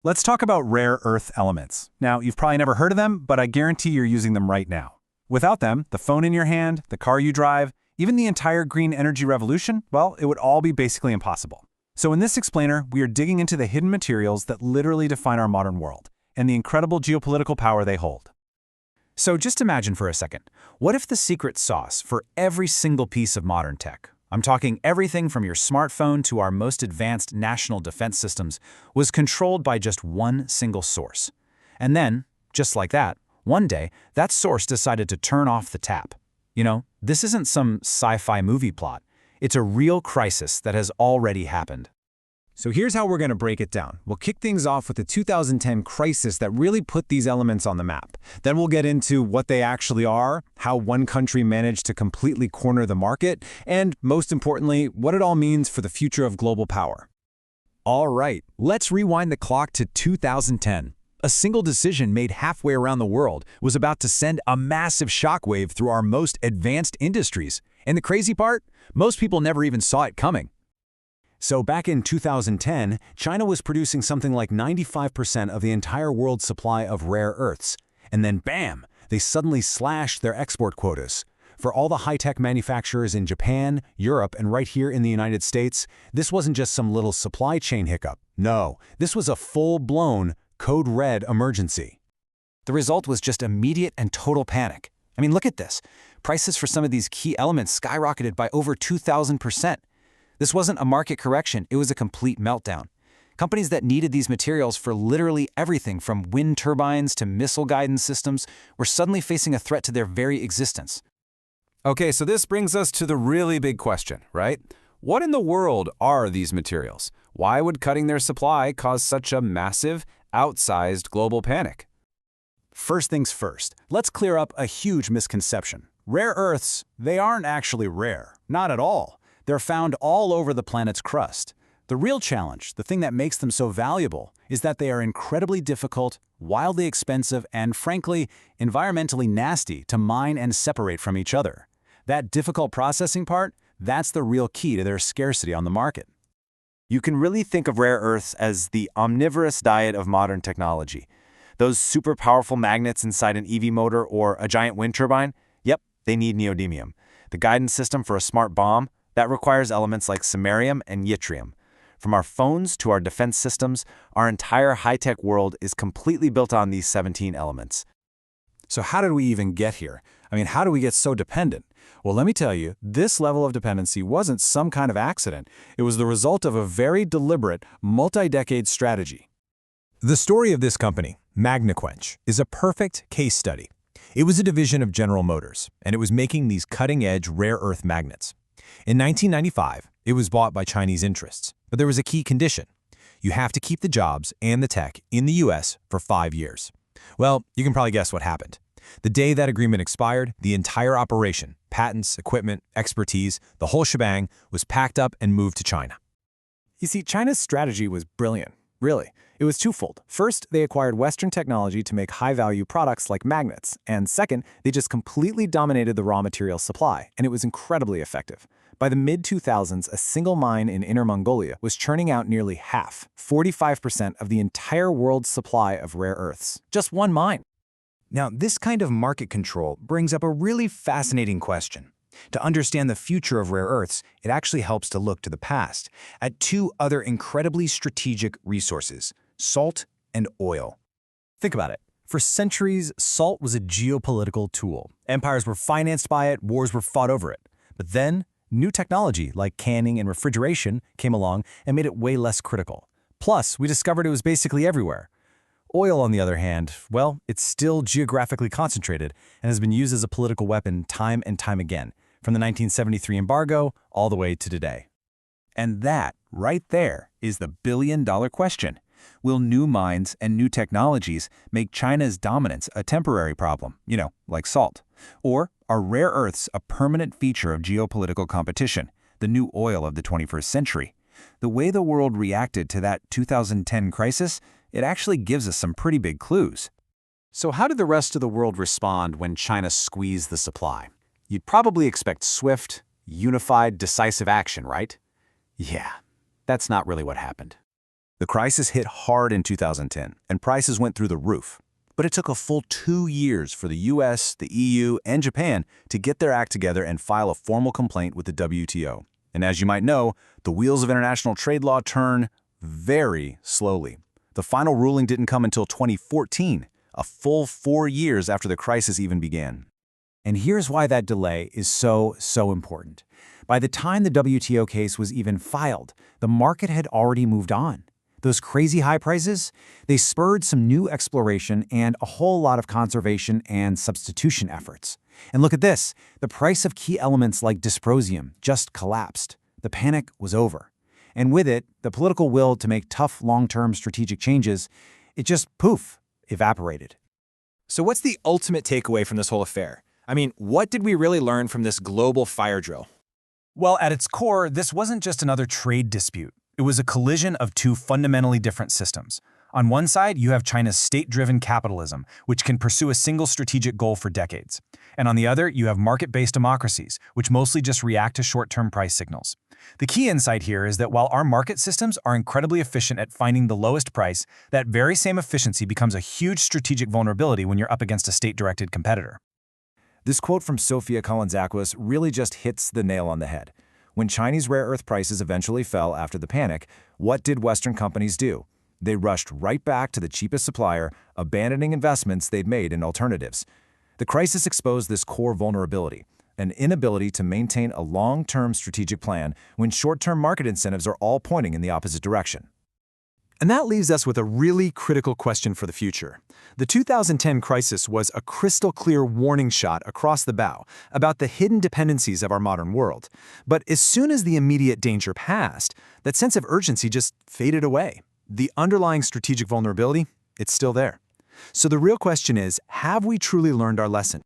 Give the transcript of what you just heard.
Let's talk about rare earth elements. Now, you've probably never heard of them, but I guarantee you're using them right now. Without them, the phone in your hand, the car you drive, even the entire green energy revolution, well, it would all be basically impossible. So in this explainer, we are digging into the hidden materials that literally define our modern world and the incredible geopolitical power they hold. So just imagine for a second, what if the secret sauce for every single piece of modern tech, I'm talking everything from your smartphone to our most advanced national defense systems, was controlled by just one single source? And then, just like that, one day, that source decided to turn off the tap. You know, this isn't some sci-fi movie plot. It's a real crisis that has already happened. So here's how we're going to break it down. We'll kick things off with the 2010 crisis that really put these elements on the map. Then we'll get into what they actually are, how one country managed to completely corner the market, and most importantly, what it all means for the future of global power. All right, let's rewind the clock to 2010. A single decision made halfway around the world was about to send a massive shockwave through our most advanced industries. And the crazy part? Most people never even saw it coming. So back in 2010, China was producing something like 95% of the entire world's supply of rare earths. And then bam, they suddenly slashed their export quotas. For all the high-tech manufacturers in Japan, Europe, and right here in the United States, this wasn't just some little supply chain hiccup. No, this was a full-blown code red emergency. The result was just immediate and total panic. I mean, look at this. Prices for some of these key elements skyrocketed by over 2,000%. This wasn't a market correction, it was a complete meltdown. Companies that needed these materials for literally everything from wind turbines to missile guidance systems were suddenly facing a threat to their very existence. Okay, so this brings us to the really big question, right? What in the world are these materials? Why would cutting their supply cause such a massive, outsized global panic? First things first, let's clear up a huge misconception. Rare earths, they aren't actually rare. Not at all. They're found all over the planet's crust. The real challenge, the thing that makes them so valuable, is that they are incredibly difficult, wildly expensive, and frankly, environmentally nasty to mine and separate from each other. That difficult processing part, that's the real key to their scarcity on the market. You can really think of rare earths as the omnivorous diet of modern technology. Those super powerful magnets inside an EV motor or a giant wind turbine, yep, they need neodymium. The guidance system for a smart bomb, that requires elements like samarium and yttrium. From our phones to our defense systems, our entire high-tech world is completely built on these 17 elements. So how did we even get here? I mean, how do we get so dependent? Well, let me tell you, this level of dependency wasn't some kind of accident. It was the result of a very deliberate, multi-decade strategy. The story of this company, Magnequench, is a perfect case study. It was a division of General Motors, and it was making these cutting-edge rare earth magnets. In 1995, it was bought by Chinese interests, but there was a key condition. You have to keep the jobs and the tech in the US for 5 years. Well, you can probably guess what happened. The day that agreement expired, the entire operation, patents, equipment, expertise, the whole shebang, was packed up and moved to China. You see, China's strategy was brilliant, really. It was twofold. First, they acquired Western technology to make high-value products like magnets, and second, they just completely dominated the raw material supply, and it was incredibly effective. By the mid-2000s, a single mine in Inner Mongolia was churning out nearly half, 45% of the entire world's supply of rare earths. Just one mine. Now, this kind of market control brings up a really fascinating question. To understand the future of rare earths, it actually helps to look to the past, at two other incredibly strategic resources, salt and oil. Think about it. For centuries, salt was a geopolitical tool. Empires were financed by it, wars were fought over it. But then, new technology like canning and refrigeration came along and made it way less critical. Plus, we discovered it was basically everywhere. Oil, on the other hand, well, it's still geographically concentrated and has been used as a political weapon time and time again, from the 1973 embargo all the way to today. And that, right there, is the billion-dollar question. Will new mines and new technologies make China's dominance a temporary problem, like salt? Or are rare earths a permanent feature of geopolitical competition, the new oil of the 21st century? The way the world reacted to that 2010 crisis, it actually gives us some pretty big clues. So how did the rest of the world respond when China squeezed the supply? You'd probably expect swift, unified, decisive action, right? Yeah, that's not really what happened. The crisis hit hard in 2010, and prices went through the roof. But it took a full 2 years for the US, the EU, and Japan to get their act together and file a formal complaint with the WTO. And as you might know, the wheels of international trade law turn very slowly. The final ruling didn't come until 2014, a full 4 years after the crisis even began. And here's why that delay is so important. By the time the WTO case was even filed, the market had already moved on. Those crazy high prices, they spurred some new exploration and a whole lot of conservation and substitution efforts. And look at this, the price of key elements like dysprosium just collapsed. The panic was over. And with it, the political will to make tough long-term strategic changes, it just poof, evaporated. So what's the ultimate takeaway from this whole affair? I mean, what did we really learn from this global fire drill? Well, at its core, this wasn't just another trade dispute. It was a collision of two fundamentally different systems. On one side, you have China's state-driven capitalism, which can pursue a single strategic goal for decades. And on the other, you have market-based democracies, which mostly just react to short-term price signals. The key insight here is that while our market systems are incredibly efficient at finding the lowest price, that very same efficiency becomes a huge strategic vulnerability when you're up against a state-directed competitor. This quote from Sophia Kalantzakos really just hits the nail on the head. When Chinese rare earth prices eventually fell after the panic, what did Western companies do? They rushed right back to the cheapest supplier, abandoning investments they'd made in alternatives. The crisis exposed this core vulnerability, an inability to maintain a long-term strategic plan when short-term market incentives are all pointing in the opposite direction. And that leaves us with a really critical question for the future. The 2010 crisis was a crystal-clear warning shot across the bow about the hidden dependencies of our modern world. But as soon as the immediate danger passed, that sense of urgency just faded away. The underlying strategic vulnerability, it's still there. So the real question is, have we truly learned our lesson?